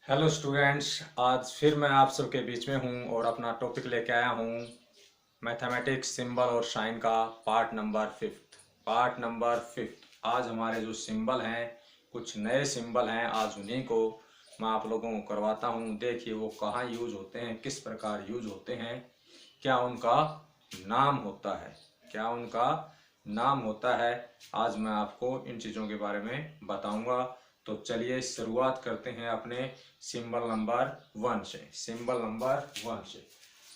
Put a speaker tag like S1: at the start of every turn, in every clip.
S1: Hello students, आज फिर मैं आप सबके बीच में हूँ और अपना टॉपिक लेके आया हूँ मैथमेटिक्स सिंबल और साइन का पार्ट नंबर फिफ्थ। आज हमारे जो सिंबल हैं, कुछ नए सिंबल हैं, आज उन्हीं को मैं आप लोगों को करवाता हूँ। देखिए वो कहाँ यूज होते हैं, किस प्रकार यूज होते हैं, क्या उनका नाम होता है, क्या उनका नाम होता है। आज मैं आपको इन चीज़ों के बारे में बताऊंगा। तो चलिए शुरुआत करते हैं अपने सिंबल नंबर वन से। सिंबल नंबर वन से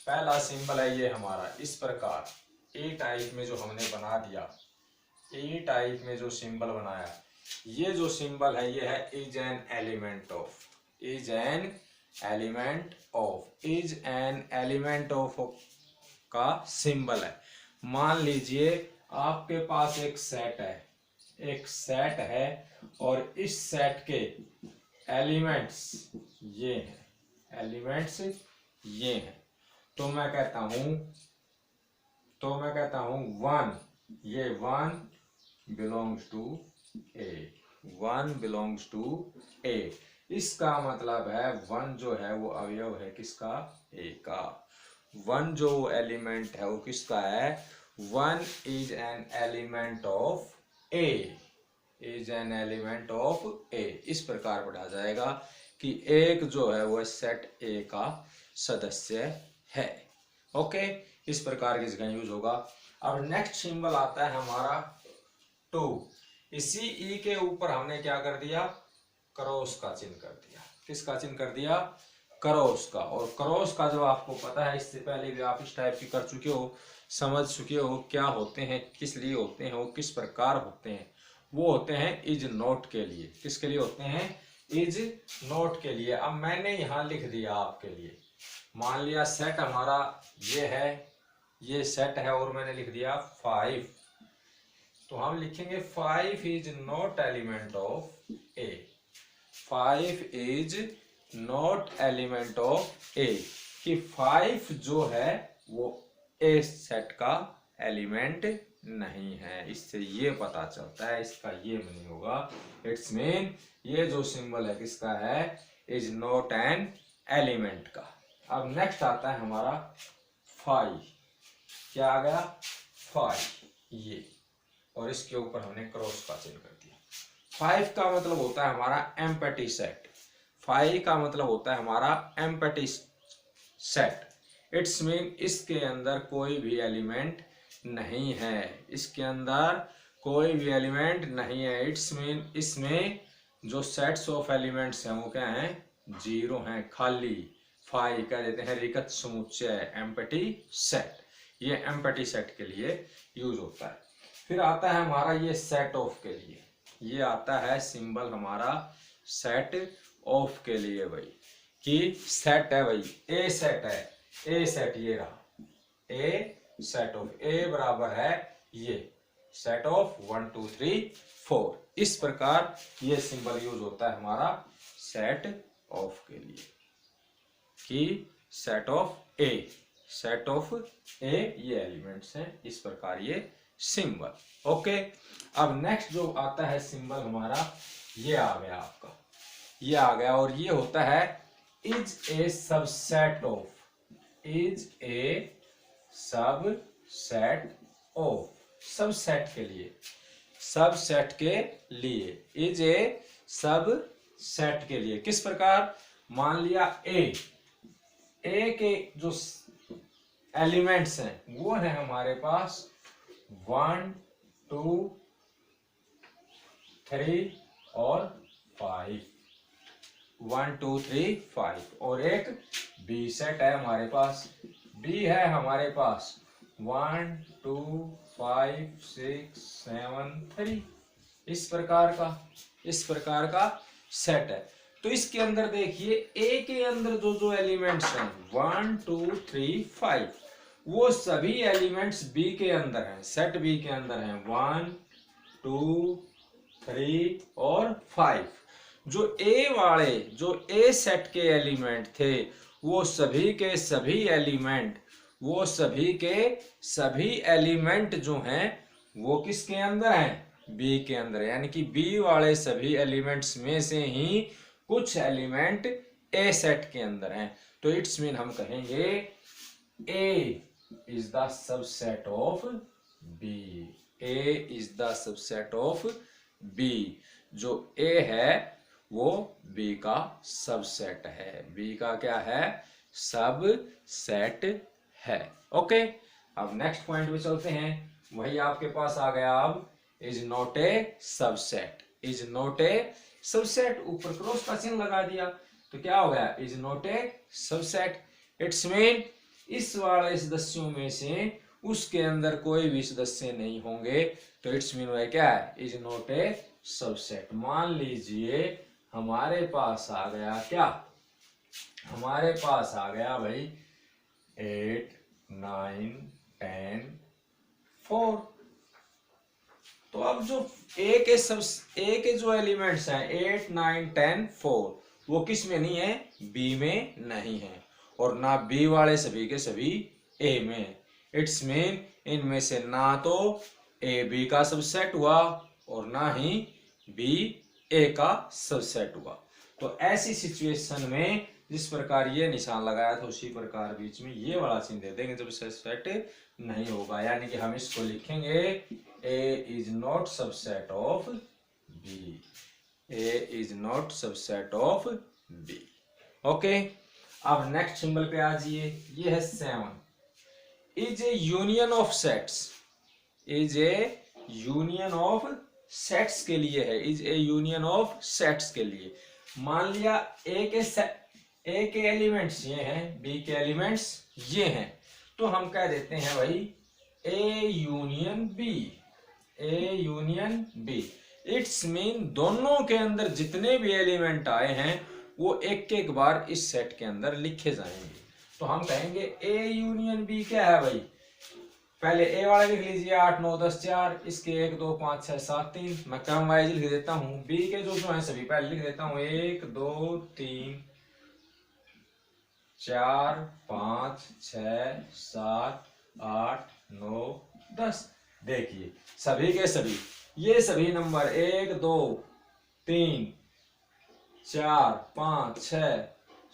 S1: पहला सिंबल है ये हमारा, इस प्रकार ए टाइप में जो हमने बना दिया, ए टाइप में जो सिंबल बनाया, ये जो सिंबल है ये है is an element of, is an element of, is an element of का सिंबल है। मान लीजिए आपके पास एक सेट है, एक सेट है और इस सेट के एलिमेंट्स ये हैं, एलिमेंट्स ये हैं। तो मैं कहता हूं वन, ये one belongs to A, one belongs to A. इसका मतलब है वन जो है वो अवयव है किसका, ए का। वन जो एलिमेंट है वो किसका है, one is an element of A, is an element of A. इस प्रकार पढ़ा जाएगा कि एक जो है वह सेट ए का सदस्य है। ओके, इस प्रकार की जगह यूज होगा। अब नेक्स्ट सिंबल आता है हमारा टू। इसी ई के ऊपर हमने क्या कर दिया, क्रॉस का चिन्ह कर दिया। किसका चिन्ह कर दिया, क्रॉस का। और क्रॉस का जो आपको पता है, इससे पहले भी आप इस टाइप की कर चुके हो, समझ चुके हो क्या होते हैं, किस लिए होते हैं, वो किस प्रकार होते हैं। वो होते हैं इज नोट के लिए। किसके लिए होते हैं, इज नोट के लिए। अब मैंने यहां लिख दिया आपके लिए, मान लिया सेट हमारा ये है, ये सेट है और मैंने लिख दिया 5। तो हम लिखेंगे 5 is not element of A, 5 is not element of A. कि 5 जो है वो ए सेट का एलिमेंट नहीं है। इससे ये पता चलता है, इसका ये मीनिंग होगा, इट्स मीन ये जो सिंबल है किसका है, इज नॉट एन एलिमेंट का। अब नेक्स्ट आता है हमारा 5। क्या आ गया, 5 ये, और इसके ऊपर हमने क्रॉस का चिन्ह कर दिया। 5 का मतलब होता है हमारा एम्पटी सेट, 5 का मतलब होता है हमारा एम्पटी सेट। इट्स मीन इसके अंदर कोई भी एलिमेंट नहीं है, इसके अंदर कोई भी एलिमेंट नहीं है। इट्स मीन इसमें जो सेट्स ऑफ एलिमेंट्स हैं वो क्या हैं, जीरो हैं, खाली। 5 कह देते हैं रिक्त समुच्चय, एम्पटी सेट। ये एम्पटी सेट के लिए यूज होता है। फिर आता है हमारा ये सेट ऑफ के लिए, ये आता है सिंबल हमारा सेट ऑफ के लिए भाई। कि सेट है भाई, ए सेट है, ए सेट ये रहा, ए सेट ऑफ, ए बराबर है ये सेट ऑफ 1 2 3 4। इस प्रकार ये सिंबल यूज होता है हमारा सेट ऑफ के लिए। कि set of A, set of A ये एलिमेंट्स हैं, इस प्रकार ये सिंबल। ओके, अब नेक्स्ट जो आता है सिंबल हमारा, ये आ गया आपका, ये आ गया, और ये होता है is A subset of, is a subset of, subset के लिए, सबसेट के लिए, इज ए सबसेट के लिए। किस प्रकार, मान लिया ए के जो एलिमेंट्स हैं वो है हमारे पास 1 2 3 और 5, 1 2 3 5। और एक बी सेट है हमारे पास, बी है हमारे पास 1 2 5 6 7 3। इस प्रकार का सेट है। तो इसके अंदर देखिए ए के अंदर जो एलिमेंट्स हैं 1 2 3 5, वो सभी एलिमेंट्स बी के अंदर हैं, सेट बी के अंदर हैं 1 2 3 और 5। जो ए वाले, जो ए सेट के एलिमेंट थे, वो सभी के सभी एलिमेंट, वो सभी के सभी एलिमेंट जो हैं वो किसके अंदर हैं, बी के अंदर। यानी कि बी वाले सभी एलिमेंट्स में से ही कुछ एलिमेंट ए सेट के अंदर हैं, तो इट्स मीन हम कहेंगे A is the subset of B. A is the subset of B. जो ए है वो बी का सबसेट है। बी का क्या है? सबसेट है। ओके, अब नेक्स्ट पॉइंट पे चलते हैं। वही आपके पास आ गया अब, is not a subset. Is not a subset, ऊपर क्रॉस का चिन्ह लगा दिया तो क्या हो गया? Is not a subset. It's mean इस वाले सदस्यों में से उसके अंदर कोई भी सदस्य नहीं होंगे, तो इट्स मीन वह क्या है? Is not a subset. मान लीजिए हमारे पास आ गया क्या? हमारे पास आ गया भाई 8 9 10 4। तो अब जो ए के जो एलिमेंट्स हैं 8 9 10 4, वो किस में नहीं है? बी में नहीं है, और ना बी वाले सभी के सभी ए में है। इट्स मीन इनमें से ना तो ए बी का सबसेट हुआ और ना ही बी ए का सबसेट हुआ। तो ऐसी सिचुएशन में जिस प्रकार ये निशान लगाया था उसी प्रकार बीच में ये वाला चिन्ह दे देंगे जब सबसेट नहीं होगा, यानी कि हम इसको लिखेंगे A is not subset of B. A is not subset of B. Okay, अब नेक्स्ट सिंबल पे आ जाइए। ये है 7। Is a union of sets. Is a union of sets के लिए है। Is a union of sets के लिए। मान लिया ए के एलिमेंट्स ये हैं, बी के एलिमेंट्स ये हैं, तो हम कह देते हैं भाई A union B. A union B. It's mean दोनों के अंदर जितने भी एलिमेंट आए हैं वो एक एक बार इस सेट के अंदर लिखे जाएंगे। तो हम कहेंगे ए यूनियन बी क्या है भाई? पहले ए वाला लिख लीजिए 8 9 10 4, इसके 1 2 5 6 7 3। मैं क्रम वाइज लिख देता हूँ। बी के जो जो है सभी पहले लिख देता हूँ 1 2 3 4 5 6 7 8 9 10। देखिए सभी के सभी ये सभी नंबर 1 2 3 4 5 6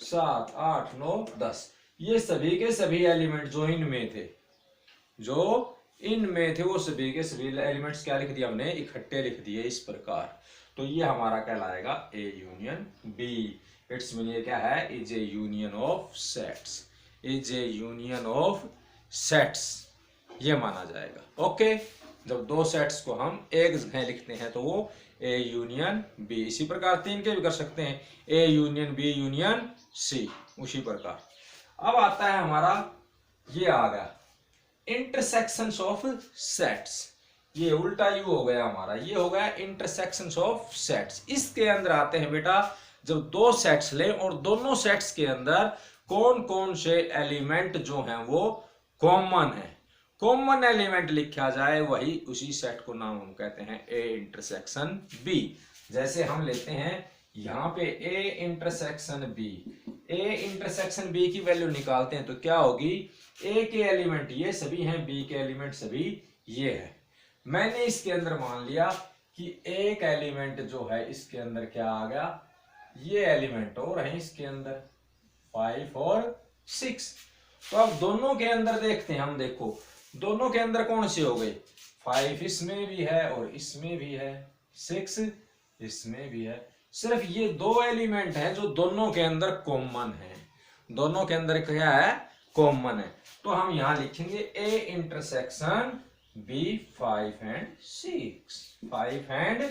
S1: 7 8 9 10, ये सभी के सभी एलिमेंट जो इनमें थे वो सभी के सभी एलिमेंट्स क्या लिख दिया हमने? इकट्ठे लिख दिए इस प्रकार। तो ये हमारा कहलाएगा A union B. It's mean ये क्या है? Is a union of sets. Is a union of sets ये माना जाएगा। ओके, जब दो सेट्स को हम एक जगह लिखते हैं तो वो ए यूनियन बी। इसी प्रकार 3 के भी कर सकते हैं, A union B union C, उसी प्रकार। अब आता है हमारा, ये आ गया इंटरसेक्शंस ऑफ सेट्स। ये उल्टा यू हो गया हमारा, ये हो गया इंटरसेक्शंस ऑफ सेट्स। इसके अंदर आते हैं बेटा जब दो सेट्स लें और दोनों सेट्स के अंदर कौन कौन से एलिमेंट जो हैं वो कॉमन है। कॉमन एलिमेंट लिखा जाए वही उसी सेट को नाम हम कहते हैं ए इंटरसेक्शन बी। जैसे हम लेते हैं यहाँ पे A intersection B. A intersection B की वैल्यू निकालते हैं तो क्या होगी? ए के एलिमेंट ये सभी हैं, बी के एलिमेंट सभी ये है। मैंने इसके अंदर मान लिया कि एक एलिमेंट जो है इसके अंदर क्या आ गया? ये एलिमेंट और है इसके अंदर 5 और 6। तो अब दोनों के अंदर देखते हैं हम। देखो दोनों के अंदर कौन से हो गए? 5 इसमें भी है और इसमें भी है, 6 इसमें भी है। सिर्फ ये दो एलिमेंट हैं जो दोनों के अंदर कॉमन है। दोनों के अंदर क्या है? कॉमन है। तो हम यहां लिखेंगे A intersection B 5 and 6। 5 and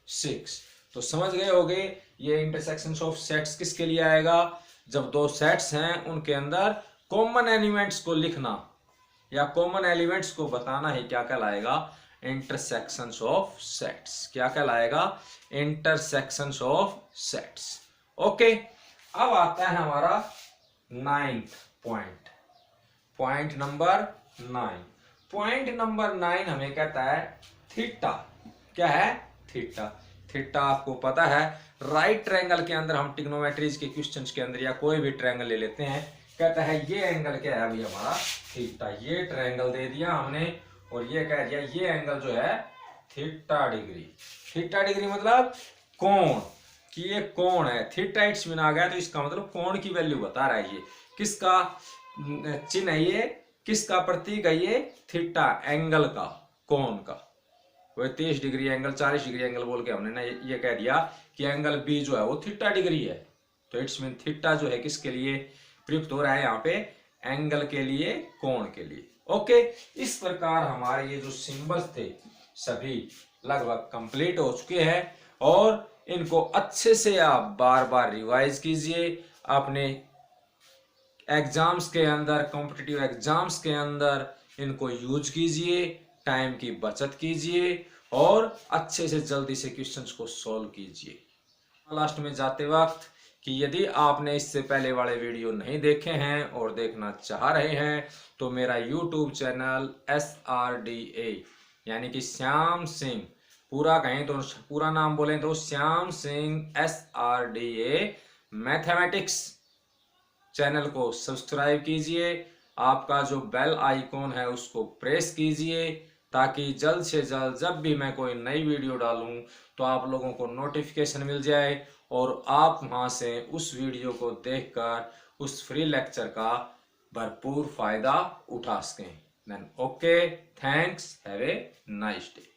S1: 6। तो समझ गए होगे ये इंटरसेक्शंस ऑफ सेट्स किसके लिए आएगा? जब दो सेट्स हैं उनके अंदर कॉमन एलिमेंट्स को लिखना या कॉमन एलिमेंट्स को बताना ही क्या कहलाएगा? Intersections of sets. क्या कहलाएगा? Intersections of sets. ओके, अब आता है हमारा 9th point. Point number 9। Point number 9 हमें कहता है थीटा। क्या है? थीटा। थीटा आपको पता है राइट ट्रायंगल के अंदर हम ट्रिग्नोमेट्रीज के क्वेश्चंस के अंदर या कोई भी ट्रायंगल ले लेते हैं, कहता है ये एंगल क्या है अभी हमारा? थीटा। ये ट्रायंगल दे दिया हमने और ये कह दिया ये एंगल जो है थीटा डिग्री। थीटा डिग्री मतलब कोण। कि ये कोण है, थीटा इट्स मीन आ गया तो इसका मतलब कोण की वैल्यू बता रहा है। ये किसका चिन्ह है, ये किसका प्रतीक है, ये थीटा एंगल का, कोण का। वह 30 डिग्री एंगल 40 डिग्री एंगल बोल के हमने ना ये कह दिया कि एंगल बी जो है वो थीटा डिग्री है, तो इट्स मीन थीटा जो है किसके लिए प्रयुक्त हो रहा है यहाँ पे, एंगल के लिए, कोण के लिए। ओके, इस प्रकार हमारे ये जो सिंबल्स थे सभी लगभग कंप्लीट हो चुके हैं, और इनको अच्छे से आप बार बार रिवाइज कीजिए अपने एग्जाम्स के अंदर, कॉम्पिटिटिव एग्जाम्स के अंदर इनको यूज कीजिए, टाइम की बचत कीजिए और अच्छे से जल्दी से क्वेश्चंस को सॉल्व कीजिए। लास्ट में जाते वक्त कि यदि आपने इससे पहले वाले वीडियो नहीं देखे हैं और देखना चाह रहे हैं तो मेरा यूट्यूब चैनल SRDA यानी कि श्याम सिंह, पूरा कहें तो पूरा नाम बोलें तो Shyam Singh SRDA mathematics channel को सब्सक्राइब कीजिए। आपका जो बेल आइकॉन है उसको प्रेस कीजिए ताकि जल्द से जल्द जब भी मैं कोई नई वीडियो डालूं तो आप लोगों को नोटिफिकेशन मिल जाए और आप वहां से उस वीडियो को देखकर उस फ्री लेक्चर का भरपूर फायदा उठा सकें। Then okay, thanks, have a nice day.